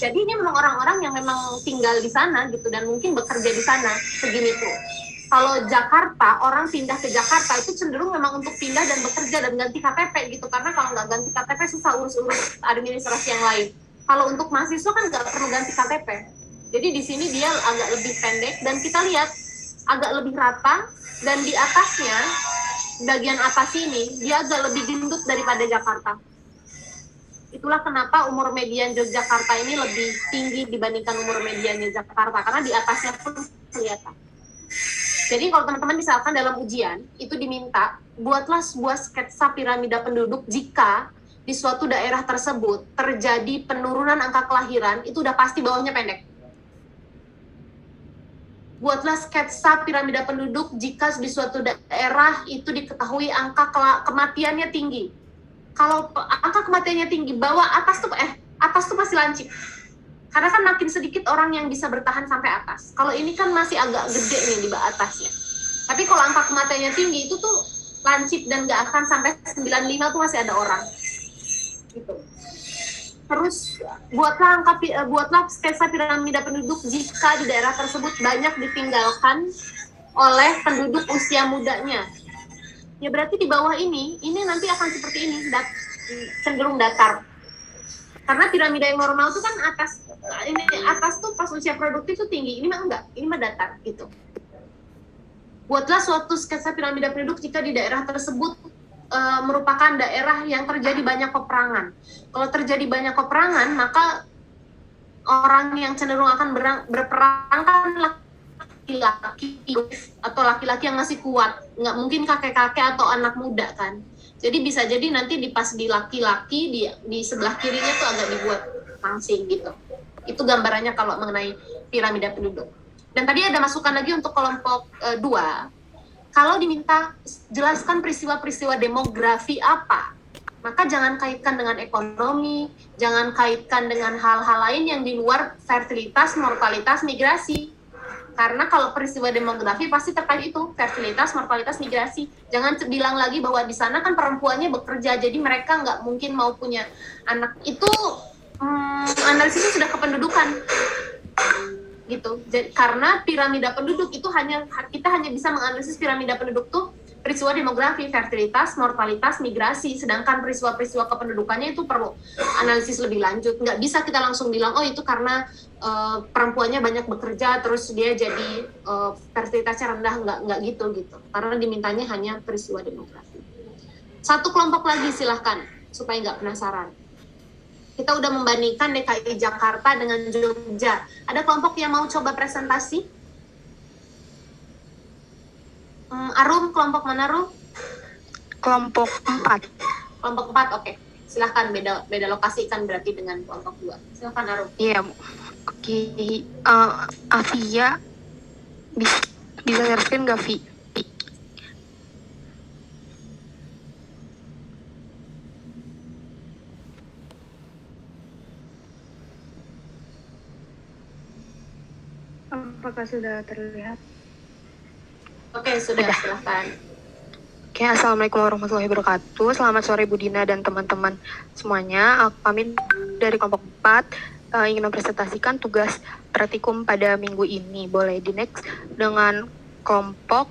Jadi ini memang orang-orang yang memang tinggal di sana gitu dan mungkin bekerja di sana segini tuh. Kalau Jakarta, orang pindah ke Jakarta itu cenderung memang untuk pindah dan bekerja dan ganti KTP gitu, karena kalau nggak ganti KTP susah urus-urus administrasi yang lain. Kalau untuk mahasiswa kan nggak perlu ganti KTP. Jadi di sini dia agak lebih pendek dan kita lihat agak lebih rata, dan di atasnya, bagian atas ini, dia agak lebih gendut daripada Jakarta. Itulah kenapa umur median Yogyakarta ini lebih tinggi dibandingkan umur mediannya Jakarta, karena di atasnya pun kelihatan. Jadi kalau teman-teman misalkan dalam ujian, itu diminta, buatlah sebuah sketsa piramida penduduk jika di suatu daerah tersebut terjadi penurunan angka kelahiran, itu udah pasti bawahnya pendek. Buatlah sketsa piramida penduduk jika di suatu daerah itu diketahui angka kematiannya tinggi. Kalau angka kematiannya tinggi, atas tuh pasti lancip. Karena kan makin sedikit orang yang bisa bertahan sampai atas. Kalau ini kan masih agak gede nih di atasnya. Tapi kalau angka kematiannya tinggi itu tuh lancip dan nggak akan sampai 95 tuh masih ada orang. Gitu. Terus buatlah sketsa piramida penduduk jika di daerah tersebut banyak ditinggalkan oleh penduduk usia mudanya. Ya berarti di bawah ini nanti akan seperti ini, cenderung datar. Karena piramida yang normal tuh kan atas tuh pas usia produktif tuh tinggi, ini mah enggak, ini mah datar gitu. Buatlah suatu sketsa piramida penduduk jika di daerah tersebut merupakan daerah yang terjadi banyak peperangan. Kalau terjadi banyak peperangan, maka orang yang cenderung akan berperang kan laki-laki atau laki-laki yang masih kuat, nggak mungkin kakek-kakek atau anak muda kan. Jadi bisa jadi nanti pas di laki-laki di sebelah kirinya tuh agak dibuat langsing gitu. Itu gambarannya kalau mengenai piramida penduduk. Dan tadi ada masukan lagi untuk kelompok 2. Kalau diminta jelaskan peristiwa-peristiwa demografi apa, maka jangan kaitkan dengan ekonomi, jangan kaitkan dengan hal-hal lain yang di luar fertilitas, mortalitas, migrasi. Karena kalau peristiwa demografi pasti terkait itu, fertilitas, mortalitas, migrasi. Jangan bilang lagi bahwa di sana kan perempuannya bekerja, jadi mereka nggak mungkin mau punya anak. Itu analisisnya sudah kependudukan. Gitu. Jadi, karena piramida penduduk itu kita hanya bisa menganalisis piramida penduduk tuh peristiwa demografi, fertilitas, mortalitas, migrasi. Sedangkan peristiwa-peristiwa kependudukannya itu perlu analisis lebih lanjut. Nggak bisa kita langsung bilang, oh itu karena perempuannya banyak bekerja, terus dia jadi fertilitasnya rendah. Nggak gitu. Karena dimintanya hanya peristiwa demografi. Satu kelompok lagi silahkan, supaya nggak penasaran. Kita udah membandingkan DKI Jakarta dengan Jogja. Ada kelompok yang mau coba presentasi? Arum, kelompok mana Rum? Kelompok 4. Kelompok 4, oke. Silahkan, beda lokasi kan berarti dengan kelompok 2. Silahkan Arum. Iya, oke. Afia, bisa share screen nggak, Vi? Apakah sudah terlihat? Oke, sudah. Silahkan. Oke, Assalamualaikum warahmatullahi wabarakatuh. Selamat sore Bu Dina dan teman-teman semuanya. Kami dari kelompok 4 ingin mempresentasikan tugas praktikum pada minggu ini. Boleh di next dengan kelompok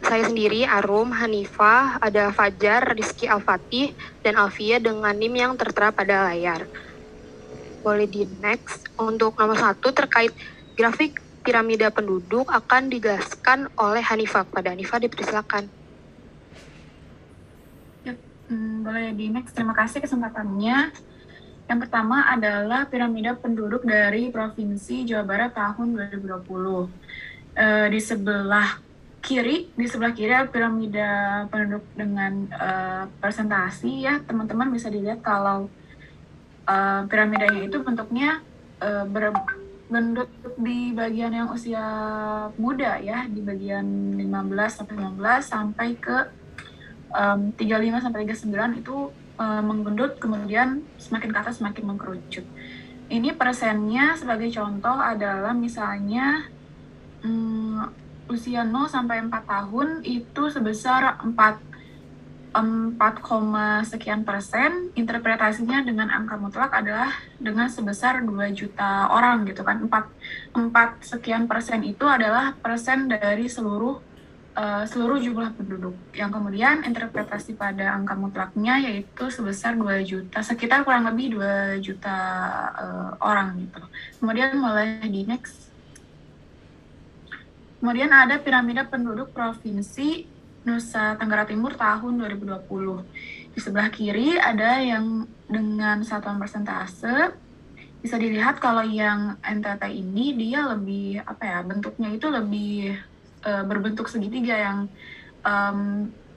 saya sendiri, Arum, Hanifah, ada Fajar, Rizky Al-Fatih, dan Alfia dengan NIM yang tertera pada layar. Boleh di next. Untuk nomor 1 terkait grafik piramida penduduk akan dijelaskan oleh Hanifah. Pada Hanifah dipersilakan. Boleh di next. Terima kasih kesempatannya. Yang pertama adalah piramida penduduk dari Provinsi Jawa Barat tahun 2020. Di sebelah kiri ada piramida penduduk dengan presentasi ya. Teman-teman bisa dilihat kalau piramidanya itu bentuknya berbentuk di bagian yang usia muda ya, di bagian 15 sampai 19 sampai ke 35 sampai 39 itu menggendut, kemudian semakin ke atas semakin mengkerucut. Ini persennya sebagai contoh adalah misalnya usia 0 sampai 4 tahun itu sebesar 4, sekian persen, interpretasinya dengan angka mutlak adalah dengan sebesar 2 juta orang gitu kan. 4 sekian persen itu adalah persen dari seluruh jumlah penduduk. Yang kemudian interpretasi pada angka mutlaknya yaitu sebesar 2 juta, sekitar kurang lebih 2 juta orang gitu. Kemudian mulai di next. Kemudian ada piramida penduduk Provinsi Nusa Tenggara Timur tahun 2020. Di sebelah kiri ada yang dengan satuan persentase. Bisa dilihat kalau yang NTT ini dia lebih bentuknya itu lebih berbentuk segitiga yang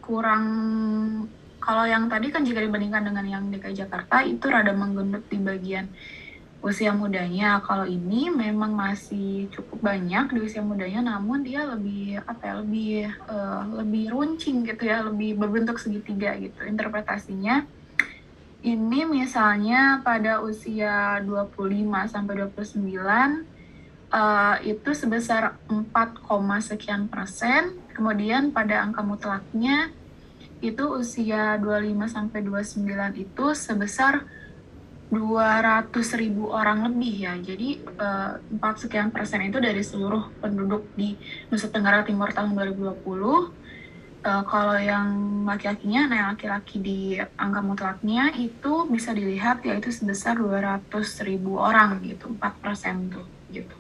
kurang. Kalau yang tadi kan jika dibandingkan dengan yang DKI Jakarta itu rada menggendut di bagian usia mudanya. Kalau ini memang masih cukup banyak di usia mudanya, namun dia lebih lebih runcing gitu ya, lebih berbentuk segitiga gitu interpretasinya. Ini misalnya pada usia 25 sampai 29 itu sebesar 4, sekian persen. Kemudian pada angka mutlaknya itu usia 25 sampai 29 itu sebesar 200.000 orang lebih ya. Jadi 4 sekian persen itu dari seluruh penduduk di Nusa Tenggara Timur tahun 2020. Kalau yang laki-lakinya, yang laki-laki di angka mutlaknya itu bisa dilihat yaitu sebesar 200.000 orang gitu, 4% tuh gitu.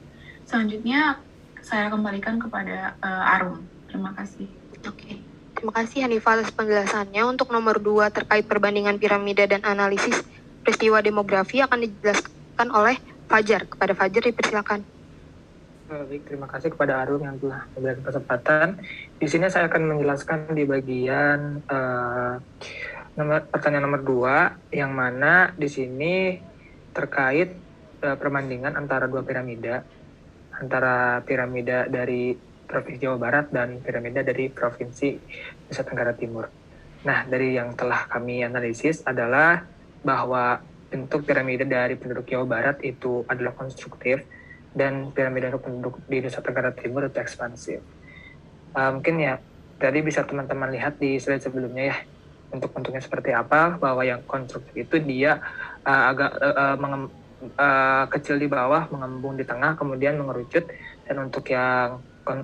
Selanjutnya saya kembalikan kepada Arum. Terima kasih. Oke. Terima kasih Hanifah atas penjelasannya. Untuk nomor 2 terkait perbandingan piramida dan analisis peristiwa demografi akan dijelaskan oleh Fajar. Kepada Fajar dipersilakan. Baik, terima kasih kepada Arum yang telah memberikan kesempatan. Di sini saya akan menjelaskan di bagian pertanyaan nomor 2, yang mana di sini terkait perbandingan antara dua piramida, antara piramida dari Provinsi Jawa Barat dan piramida dari Provinsi Nusa Tenggara Timur. Nah, dari yang telah kami analisis adalah bahwa bentuk piramida dari penduduk Jawa Barat itu adalah konstruktif dan piramida penduduk di Nusa Tenggara Timur itu ekspansif. Mungkin ya tadi bisa teman-teman lihat di slide sebelumnya ya, bentuknya seperti apa, bahwa yang konstruktif itu dia agak kecil di bawah, mengembung di tengah, kemudian mengerucut, dan untuk yang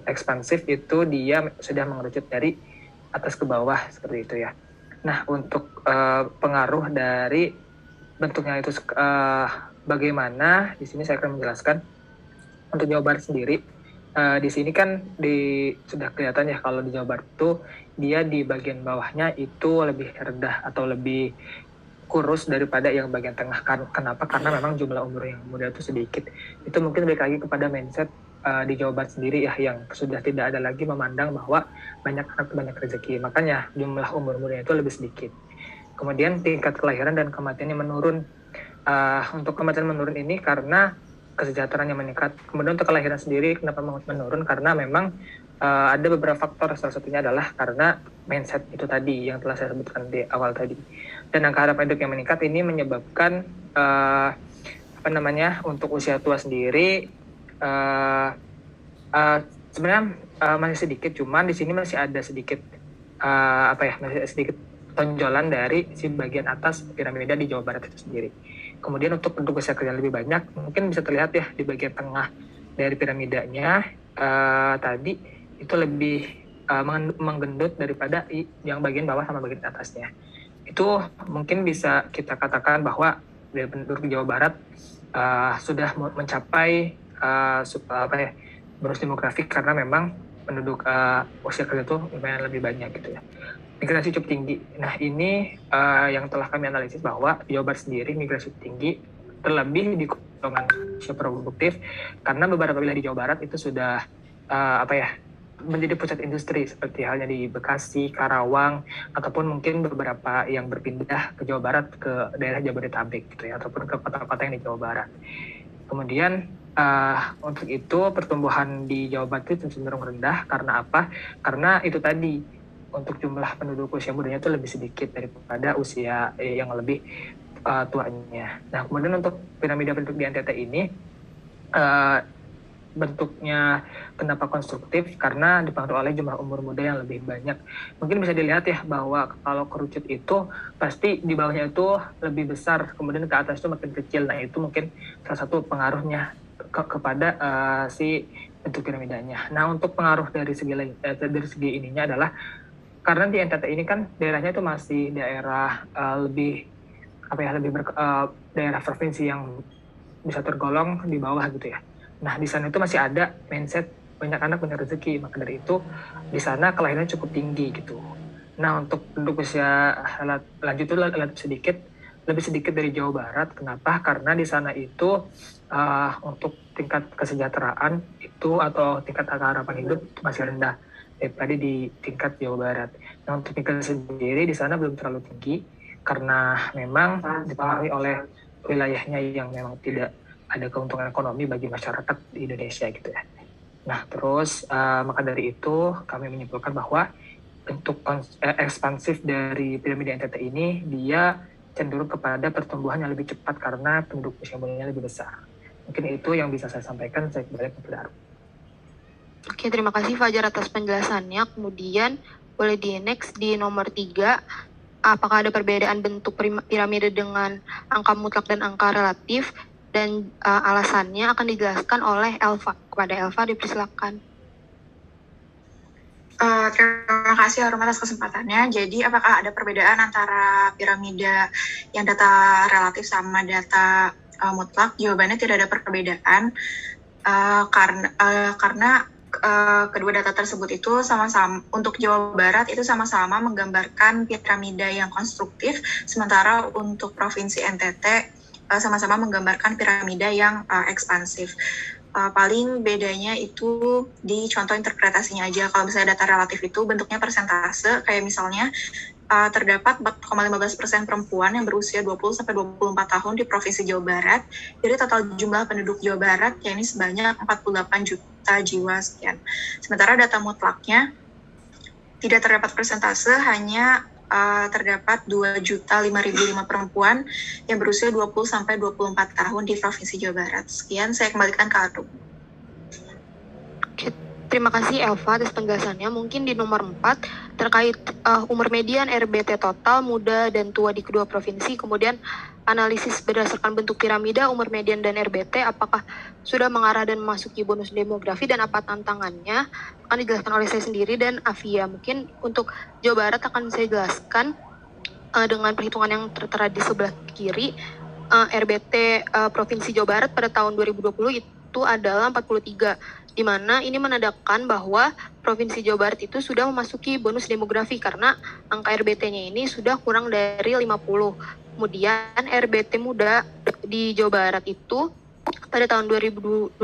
ekspansif itu dia sudah mengerucut dari atas ke bawah seperti itu ya. Nah, untuk pengaruh dari bentuknya itu bagaimana, di sini saya akan menjelaskan. Untuk Jawa Barat sendiri, di sini kan sudah kelihatan ya kalau di Jawa Barat itu dia di bagian bawahnya itu lebih rendah atau lebih kurus daripada yang bagian tengah. Kenapa? Karena memang jumlah umur yang muda itu sedikit. Itu mungkin balik lagi kepada mindset di Jawa Barat sendiri ya, yang sudah tidak ada lagi memandang bahwa banyak anak banyak rezeki. Makanya jumlah umur mudanya itu lebih sedikit. Kemudian tingkat kelahiran dan kematiannya menurun. Untuk kematian menurun ini karena kesejahteraannya meningkat. Kemudian untuk kelahiran sendiri kenapa menurun? Karena memang ada beberapa faktor. Salah satunya adalah karena mindset itu tadi yang telah saya sebutkan di awal tadi. Dan angka harapan hidup yang meningkat ini menyebabkan untuk usia tua sendiri sebenarnya masih sedikit, cuman di sini masih ada sedikit masih sedikit tonjolan dari si bagian atas piramida di Jawa Barat itu sendiri. Kemudian untuk penduduk usia kerja lebih banyak, mungkin bisa terlihat ya di bagian tengah dari piramidanya tadi itu lebih menggendut daripada yang bagian bawah sama bagian atasnya. Itu mungkin bisa kita katakan bahwa dari penduduk Jawa Barat sudah mencapai bonus demografik karena memang penduduk usia kerja itu lumayan lebih banyak gitu ya. Migrasi cukup tinggi. Nah, ini yang telah kami analisis bahwa Jawa Barat sendiri migrasi tinggi, terlebih di golongan usia produktif, karena beberapa wilayah di Jawa Barat itu sudah menjadi pusat industri, seperti halnya di Bekasi, Karawang, ataupun mungkin beberapa yang berpindah ke Jawa Barat ke daerah Jabodetabek gitu ya, ataupun ke kota-kota yang di Jawa Barat. Kemudian untuk itu pertumbuhan di Jawa Barat itu cenderung rendah. Karena apa? Karena itu tadi, untuk jumlah penduduk usia mudanya itu lebih sedikit daripada usia yang lebih tuanya. Nah, kemudian untuk piramida penduduk di NTT ini bentuknya kenapa konstruktif, karena dipengaruhi oleh jumlah umur muda yang lebih banyak. Mungkin bisa dilihat ya bahwa kalau kerucut itu pasti di bawahnya itu lebih besar, kemudian ke atas itu makin kecil. Nah itu mungkin salah satu pengaruhnya kepada si bentuk piramidanya. Nah untuk pengaruh dari segi ininya adalah karena di NTT ini kan daerahnya itu masih daerah daerah provinsi yang bisa tergolong di bawah gitu ya. Nah di sana itu masih ada mindset banyak anak banyak rezeki, maka dari itu di sana kelahiran cukup tinggi gitu. Nah untuk penduduk usia lanjut itu lebih sedikit dari Jawa Barat. Kenapa? Karena di sana itu untuk tingkat kesejahteraan itu atau tingkat harapan hidup itu masih rendah daripada di tingkat Jawa Barat. Nah untuk tingkat sendiri di sana belum terlalu tinggi karena memang dipengaruhi oleh wilayahnya yang memang tidak ada keuntungan ekonomi bagi masyarakat di Indonesia gitu ya. Nah terus maka dari itu kami menyimpulkan bahwa bentuk ekspansif dari piramida NTT ini dia cenderung kepada pertumbuhan yang lebih cepat karena penduduk usia mudanya lebih besar. Mungkin itu yang bisa saya sampaikan. Saya kembali ke Daru. Oke, terima kasih Fajar atas penjelasannya. Kemudian boleh di next di nomor 3. Apakah ada perbedaan bentuk piramida dengan angka mutlak dan angka relatif? Dan alasannya akan dijelaskan oleh Elva. Kepada Elva dipersilakan. Terima kasih Harum atas kesempatannya. Jadi apakah ada perbedaan antara piramida yang data relatif sama data mutlak? Jawabannya tidak ada perbedaan karena kedua data tersebut itu sama-sama untuk Jawa Barat itu sama-sama menggambarkan piramida yang konstruktif, sementara untuk Provinsi NTT sama-sama menggambarkan piramida yang ekspansif. Paling bedanya itu di contoh interpretasinya aja. Kalau misalnya data relatif itu bentuknya persentase, kayak misalnya terdapat 4,15% perempuan yang berusia 20-24 tahun di Provinsi Jawa Barat. Jadi total jumlah penduduk Jawa Barat yakni sebanyak 48 juta jiwa sekian. Sementara data mutlaknya tidak terdapat persentase, hanya terdapat 2.005.005 perempuan yang berusia 20-24 tahun di Provinsi Jawa Barat. Sekian, saya kembalikan ke Arum. Terima kasih Elva atas penjelasannya. Mungkin di nomor 4 terkait umur median RBT total muda dan tua di kedua provinsi, kemudian analisis berdasarkan bentuk piramida umur median dan RBT, apakah sudah mengarah dan memasuki bonus demografi dan apa tantangannya, akan dijelaskan oleh saya sendiri dan Afia. Mungkin untuk Jawa Barat akan saya jelaskan dengan perhitungan yang tertera di sebelah kiri. RBT Provinsi Jawa Barat pada tahun 2020 itu adalah 43, di mana ini menandakan bahwa Provinsi Jawa Barat itu sudah memasuki bonus demografi karena angka RBT-nya ini sudah kurang dari 50. Kemudian RBT muda di Jawa Barat itu pada tahun 2020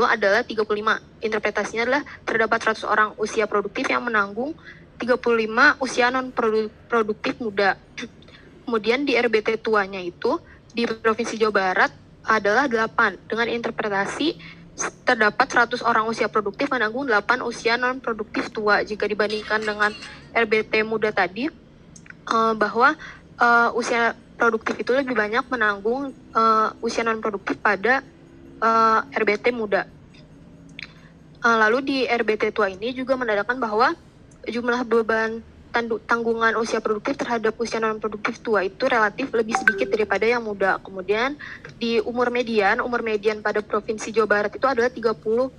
adalah 35. Interpretasinya adalah terdapat 100 orang usia produktif yang menanggung 35 usia non-produktif muda. Kemudian di RBT tuanya itu di Provinsi Jawa Barat adalah 8. Dengan interpretasi terdapat 100 orang usia produktif menanggung 8 usia non-produktif tua. Jika dibandingkan dengan RBT muda tadi, bahwa usia produktif itu lebih banyak menanggung usia non-produktif pada RBT muda. Lalu di RBT tua ini juga menandakan bahwa jumlah beban tanggungan usia produktif terhadap usia non-produktif tua itu relatif lebih sedikit daripada yang muda. Kemudian di umur median pada Provinsi Jawa Barat itu adalah 30,09,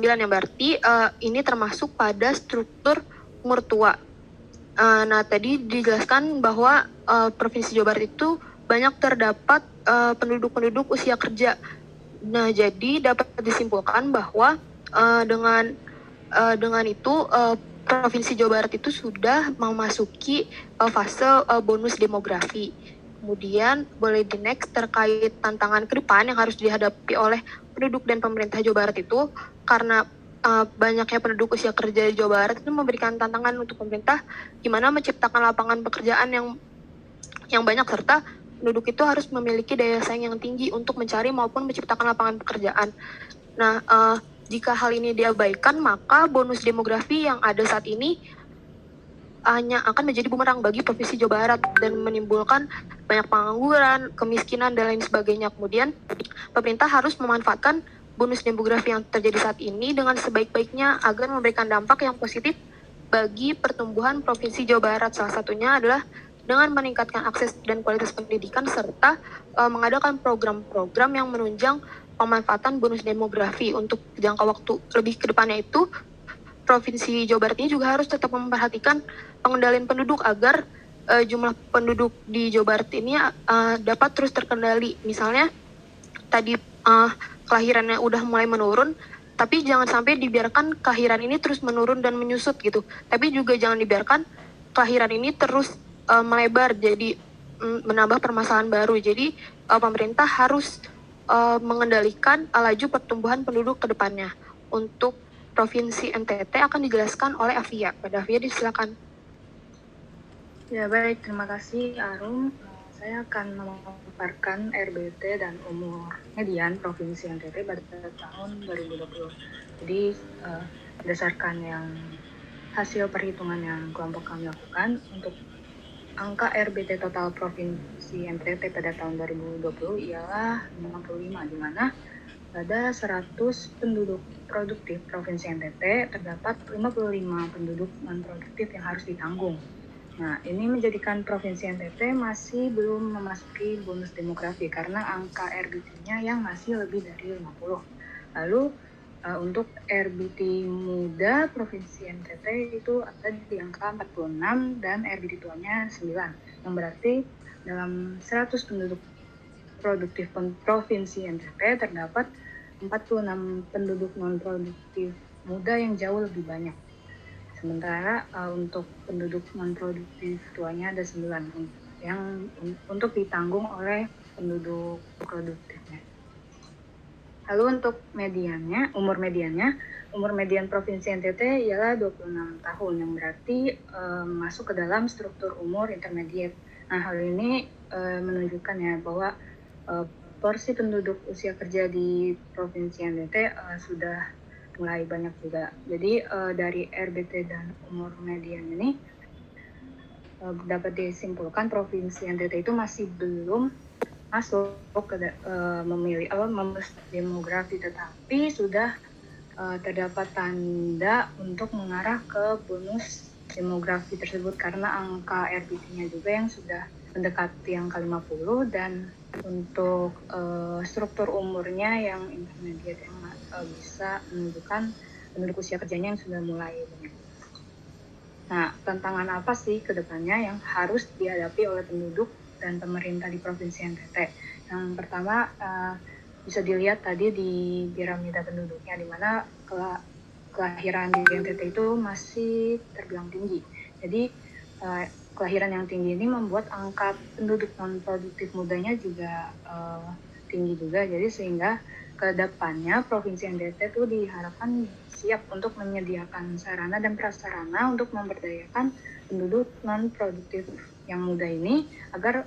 yang berarti ini termasuk pada struktur umur tua. Nah, tadi dijelaskan bahwa Provinsi Jawa Barat itu banyak terdapat penduduk-penduduk usia kerja. Nah, jadi dapat disimpulkan bahwa dengan itu Provinsi Jawa Barat itu sudah memasuki fase bonus demografi. Kemudian boleh di next terkait tantangan ke depan yang harus dihadapi oleh penduduk dan pemerintah Jawa Barat itu, karena banyaknya penduduk usia kerja di Jawa Barat itu memberikan tantangan untuk pemerintah gimana menciptakan lapangan pekerjaan yang banyak, serta penduduk itu harus memiliki daya saing yang tinggi untuk mencari maupun menciptakan lapangan pekerjaan. Nah, jika hal ini diabaikan, maka bonus demografi yang ada saat ini hanya akan menjadi bumerang bagi Provinsi Jawa Barat dan menimbulkan banyak pengangguran, kemiskinan, dan lain sebagainya. Kemudian, pemerintah harus memanfaatkan bonus demografi yang terjadi saat ini dengan sebaik-baiknya agar memberikan dampak yang positif bagi pertumbuhan Provinsi Jawa Barat. Salah satunya adalah dengan meningkatkan akses dan kualitas pendidikan serta mengadakan program-program yang menunjang pemanfaatan bonus demografi untuk jangka waktu lebih ke depannya itu. Provinsi Jawa Barat ini juga harus tetap memperhatikan pengendalian penduduk agar jumlah penduduk di Jawa Barat ini dapat terus terkendali. Misalnya tadi kelahirannya udah mulai menurun, tapi jangan sampai dibiarkan kelahiran ini terus menurun dan menyusut gitu. Tapi juga jangan dibiarkan kelahiran ini terus melebar jadi menambah permasalahan baru. Jadi pemerintah harus mengendalikan laju pertumbuhan penduduk ke depannya. Untuk Provinsi NTT akan dijelaskan oleh Afia. Pada Afia disilakan. Ya baik, terima kasih Arum. Saya akan memaparkan RBT dan umur median Provinsi NTT pada tahun 2020. Jadi berdasarkan yang hasil perhitungan yang kelompok kami lakukan untuk angka RBT total Provinsi NTT pada tahun 2020 ialah 55, di mana pada 100 penduduk produktif Provinsi NTT terdapat 55 penduduk non-produktif yang harus ditanggung. Nah, ini menjadikan Provinsi NTT masih belum memasuki bonus demografi karena angka RBT-nya yang masih lebih dari 50. Lalu untuk RBT muda Provinsi NTT itu ada di angka 46 dan RBT tuanya 9. Yang berarti dalam 100 penduduk produktif Provinsi NTT terdapat 46 penduduk non-produktif muda yang jauh lebih banyak. Sementara untuk penduduk non-produktif tuanya ada 9 yang untuk ditanggung oleh penduduk produktifnya. Lalu untuk umur median Provinsi NTT ialah 26 tahun yang berarti masuk ke dalam struktur umur intermediate. Nah, hal ini menunjukkan ya bahwa porsi penduduk usia kerja di Provinsi NTT sudah mulai banyak juga. Jadi dari RBT dan umur median ini dapat disimpulkan Provinsi NTT itu masih belum masuk ke memilih demografi, tetapi sudah terdapat tanda untuk mengarah ke bonus demografi tersebut karena angka RBT-nya juga yang sudah mendekati angka 50 dan untuk struktur umurnya yang intermediate yang bisa menunjukkan penduduk usia kerjanya yang sudah mulai banyak. Nah, tantangan apa sih ke depannya yang harus dihadapi oleh penduduk dan pemerintah di Provinsi NTT? Yang pertama bisa dilihat tadi di piramida penduduknya, di mana kelahiran di NTT itu masih terbilang tinggi. Jadi kelahiran yang tinggi ini membuat angka penduduk non-produktif mudanya juga tinggi juga. Jadi sehingga ke depannya Provinsi NTT itu diharapkan siap untuk menyediakan sarana dan prasarana untuk memberdayakan penduduk non-produktif yang muda ini agar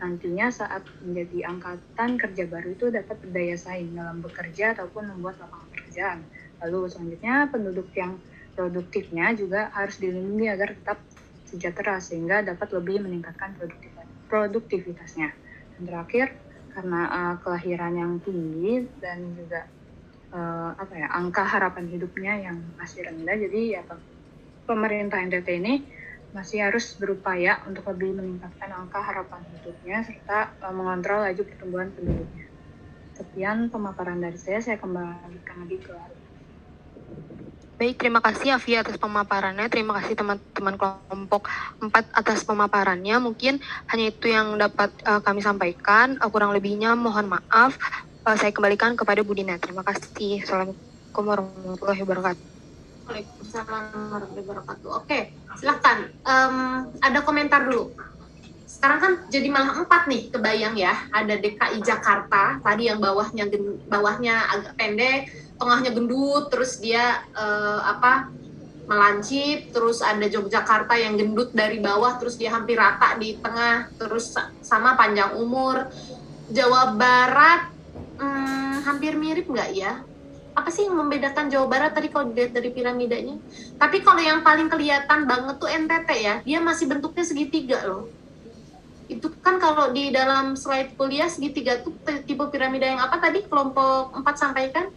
nantinya saat menjadi angkatan kerja baru itu dapat berdaya saing dalam bekerja ataupun membuat lapangan pekerjaan. Lalu selanjutnya penduduk yang produktifnya juga harus dilindungi agar tetap sejahtera sehingga dapat lebih meningkatkan produktivitasnya. Dan terakhir, karena kelahiran yang tinggi dan juga angka harapan hidupnya yang masih rendah, jadi ya pemerintah NTT ini masih harus berupaya untuk lebih meningkatkan angka harapan hidupnya serta mengontrol laju pertumbuhan penduduknya. Sekian pemaparan dari saya kembalikan lagi ke Arum. Baik, terima kasih Afia atas pemaparannya. Terima kasih teman-teman kelompok 4 atas pemaparannya. Mungkin hanya itu yang dapat kami sampaikan. Kurang lebihnya mohon maaf. Saya kembalikan kepada Bu Dina. Terima kasih. Assalamualaikum warahmatullahi wabarakatuh. Waalaikumsalam warahmatullahi wabarakatuh. Oke, silakan. Ada komentar dulu. Sekarang kan jadi malah 4 nih, kebayang ya. Ada DKI Jakarta, tadi yang bawahnya agak pendek, tengahnya gendut, terus dia melancip, terus ada Yogyakarta yang gendut dari bawah, terus dia hampir rata di tengah, terus sama panjang umur. Jawa Barat hampir mirip nggak ya? Apa sih yang membedakan Jawa Barat tadi kalau dilihat dari piramidanya? Tapi kalau yang paling kelihatan banget tuh NTT ya, dia masih bentuknya segitiga loh. Itu kan kalau di dalam slide kuliah segitiga tuh tipe piramida yang apa tadi kelompok 4 sampaikan?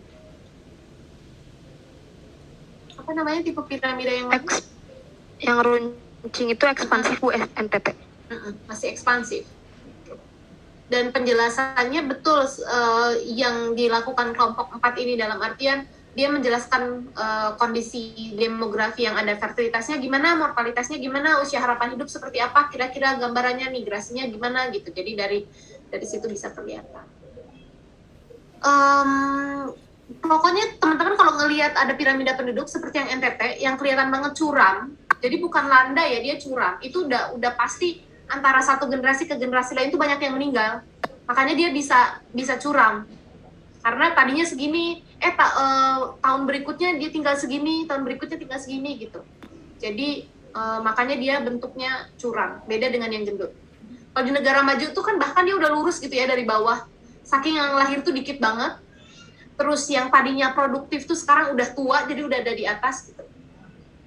Apa namanya tipe piramida yang mana? Yang runcing itu ekspansif Bu NTT. Masih ekspansif. Dan penjelasannya betul yang dilakukan kelompok 4 ini dalam artian dia menjelaskan kondisi demografi yang ada, fertilitasnya gimana, mortalitasnya gimana, usia harapan hidup seperti apa, kira-kira gambarannya, migrasinya gimana gitu. Jadi dari situ bisa kelihatan. Pokoknya teman-teman kalau ngelihat ada piramida penduduk seperti yang NTT yang kelihatan banget curam, jadi bukan landa ya, dia curam, itu udah pasti antara satu generasi ke generasi lain itu banyak yang meninggal, makanya dia bisa curam karena tadinya segini, tahun berikutnya dia tinggal segini, tahun berikutnya tinggal segini gitu. Jadi makanya dia bentuknya curam, beda dengan yang gendut. Kalau di negara maju tuh kan bahkan dia udah lurus gitu ya dari bawah, saking yang lahir tuh dikit banget. Terus yang tadinya produktif tuh sekarang udah tua, jadi udah ada di atas gitu.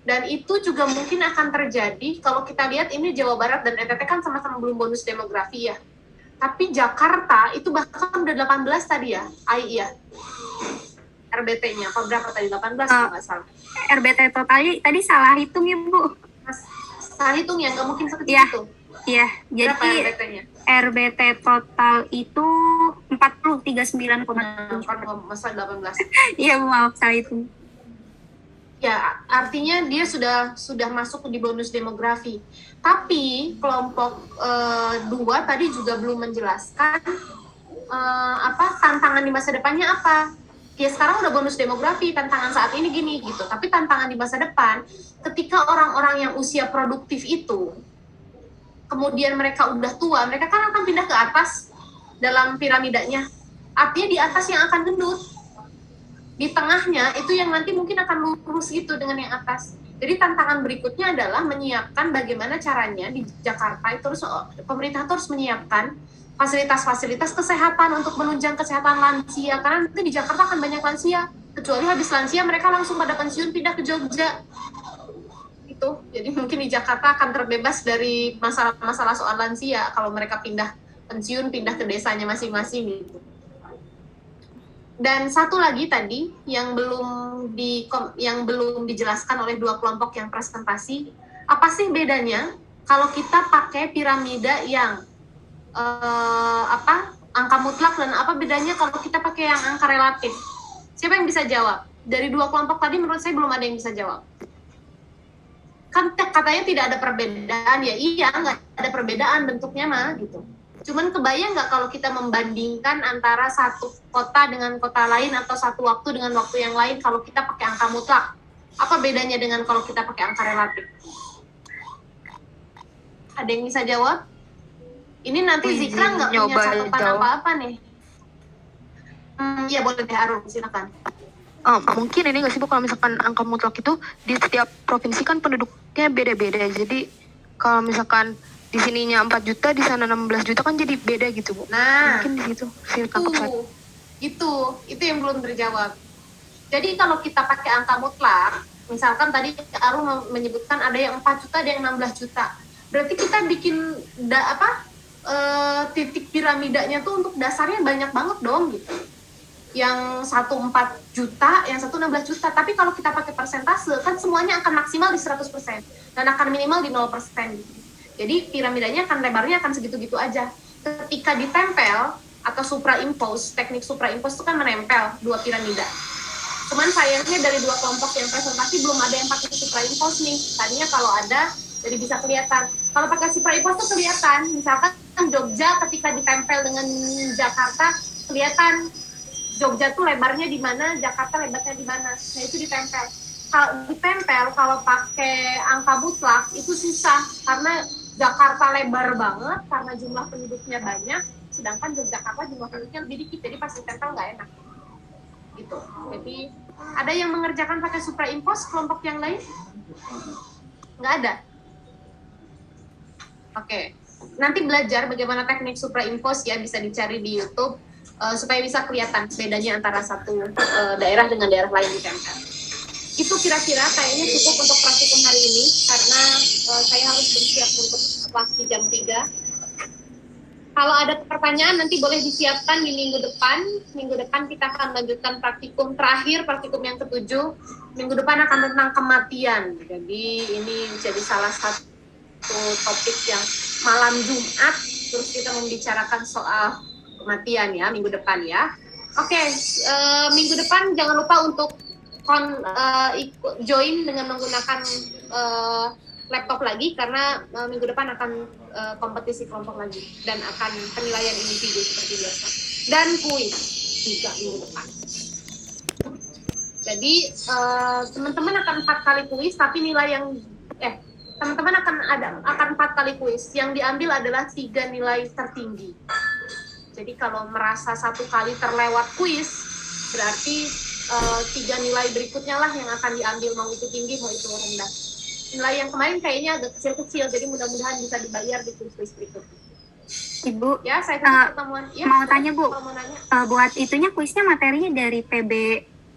Dan itu juga mungkin akan terjadi kalau kita lihat ini Jawa Barat dan NTT kan sama-sama belum bonus demografi ya. Tapi Jakarta itu bahkan udah 18 tadi ya, AI ya. RBT-nya, apa berapa tadi? 18 kalau nggak salah. RBT totalnya tadi salah hitung ya Bu? Salah hitung ya, nggak mungkin sekecil Ya. itu. Iya, Berapa jadi RBT-nya? RBT total itu 39,7. Kan masa 18. Iya Bu, maaf salah hitung. Ya, artinya dia sudah masuk di bonus demografi. Tapi kelompok 2 tadi juga belum menjelaskan apa tantangan di masa depannya apa. Ya sekarang udah bonus demografi, tantangan saat ini gini gitu. Tapi tantangan di masa depan, ketika orang-orang yang usia produktif itu, kemudian mereka udah tua, mereka kan akan pindah ke atas dalam piramidanya. Artinya di atas yang akan gendut. Di tengahnya itu yang nanti mungkin akan lurus gitu dengan yang atas. Jadi tantangan berikutnya adalah menyiapkan bagaimana caranya di Jakarta itu pemerintah harus menyiapkan fasilitas-fasilitas kesehatan untuk menunjang kesehatan lansia, karena nanti di Jakarta akan banyak lansia, kecuali habis lansia mereka langsung pada pensiun pindah ke Jogja itu. Jadi mungkin di Jakarta akan terbebas dari masalah-masalah soal lansia kalau mereka pindah pensiun, pindah ke desanya masing-masing gitu. Dan satu lagi tadi yang belum dijelaskan oleh dua kelompok yang presentasi, apa sih bedanya kalau kita pakai piramida yang angka mutlak dan apa bedanya kalau kita pakai yang angka relatif? Siapa yang bisa jawab? Dari dua kelompok tadi menurut saya belum ada yang bisa jawab. Kan katanya tidak ada perbedaan, ya iya nggak ada perbedaan bentuknya mah gitu. Cuman kebayang nggak kalau kita membandingkan antara satu kota dengan kota lain atau satu waktu dengan waktu yang lain kalau kita pakai angka mutlak? Apa bedanya dengan kalau kita pakai angka relatif? Ada yang bisa jawab? Ini nanti Zikra nggak punya catatan apa-apa nih. Ya boleh deh Arum, silakan. Mungkin ini nggak sih Bu, kalau misalkan angka mutlak itu di setiap provinsi kan penduduknya beda-beda. Jadi kalau misalkan di sininya 4 juta, di sana 16 juta kan jadi beda gitu Bu. Nah, mungkin di situ saya tangkap saya. Itu yang belum terjawab. Jadi kalau kita pakai angka mutlak, misalkan tadi Arum menyebutkan ada yang 4 juta, ada yang 16 juta. Berarti kita bikin titik piramidanya tuh untuk dasarnya banyak banget dong gitu. Yang satu 4 juta, yang satu 16 juta. Tapi kalau kita pakai persentase, kan semuanya akan maksimal di 100% dan akan minimal di 0% gitu. Jadi piramidanya akan lebarnya akan segitu-gitu aja. Ketika ditempel atau superimpose, teknik superimpose itu kan menempel dua piramida. Cuman sayangnya dari dua kelompok yang presentasi belum ada yang pakai superimpose nih. Tadinya kalau ada, jadi bisa kelihatan. Kalau pakai superimpose tuh kelihatan. Misalkan Jogja ketika ditempel dengan Jakarta, kelihatan Jogja tuh lebarnya di mana, Jakarta lebarnya di mana. Nah itu ditempel. Kalau ditempel, kalau pakai angka mutlak itu susah karena Jakarta lebar banget karena jumlah penduduknya banyak, sedangkan Yogyakarta jumlah penduduknya lebih dikit, jadi pas ditempel nggak enak. Gitu. Jadi ada yang mengerjakan pakai superimpose kelompok yang lain? Nggak ada. Oke. Nanti belajar bagaimana teknik superimpose ya, bisa dicari di YouTube supaya bisa kelihatan bedanya antara satu daerah dengan daerah lain ditempel. Itu kira-kira kayaknya cukup untuk praktikum hari ini karena saya harus bersiap untuk waktu jam 3. Kalau ada pertanyaan nanti boleh disiapkan di minggu depan. Minggu depan kita akan lanjutkan praktikum terakhir, praktikum yang ke-7. Minggu depan akan tentang kematian. Jadi ini jadi salah satu topik yang malam Jumat. Terus kita membicarakan soal kematian ya, minggu depan ya. Oke, minggu depan jangan lupa untuk join dengan menggunakan laptop lagi karena minggu depan akan kompetisi kelompok lagi dan akan penilaian individu seperti biasa dan kuis juga minggu depan. Jadi teman-teman akan 4 kali kuis tapi nilai yang teman-teman akan 4 kali kuis yang diambil adalah 3 nilai tertinggi. Jadi kalau merasa 1 kali terlewat kuis berarti 3 nilai berikutnya lah yang akan diambil, mau itu tinggi mau itu rendah. Nilai yang kemarin kayaknya agak kecil-kecil, jadi mudah-mudahan bisa dibayar di kuis-kuis berikutnya. Ibu, Ya, saya tutup pertemuan. Ya, mau tanya, Bu. Kalau mau nanya. Buat itunya kuisnya materinya dari PB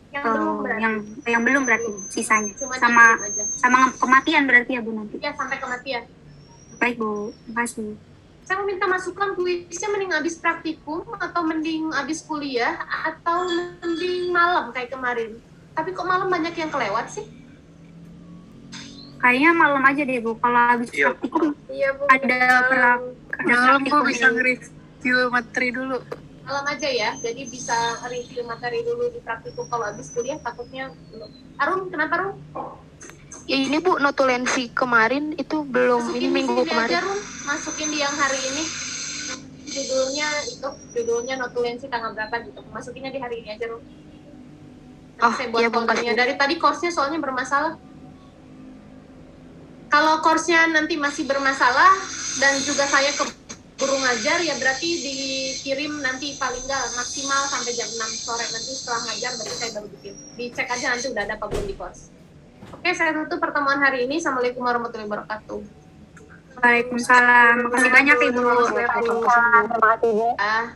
Yang belum berarti. yang belum berarti sisanya. Cuma Sama dikirim aja. sama kematian berarti ya, Bu, nanti. Ya, sampai kematian. Baik, Bu. Terima kasih. Saya mau minta masukan kuisnya mending habis praktikum atau mending habis kuliah atau mending malam kayak kemarin. Tapi kok malam banyak yang kelewat sih? Kayaknya malam aja deh, Bu. Kalau habis praktikum Iya, Bu. ada Malam praktikum gue bisa yang- nge-review materi dulu. Malam aja ya, jadi bisa review materi dulu di praktikum. Kalau habis kuliah takutnya belum. Arum, kenapa Rum? Ya ini Bu, notulensi kemarin itu belum, Masukin ini di minggu sini kemarin. aja, Rum. Masukin di yang hari ini. Judulnya notulensi tanggal berapa gitu. Masukinnya di hari ini aja, Rum. Nanti Oh, saya buat iya, Bu, foldernya. kasih. Dari tadi course-nya soalnya bermasalah. Kalau course-nya nanti masih bermasalah dan juga saya keburu ngajar, ya berarti dikirim nanti paling nggak maksimal sampai jam 6 sore. Nanti setelah ngajar berarti saya baru bikin. Dicek aja nanti udah ada apa belum di course. Oke, saya tutup pertemuan hari ini. Assalamualaikum warahmatullahi wabarakatuh. Waalaikumsalam. Makasih banyak, Ibu. Waalaikumsalam. Ah.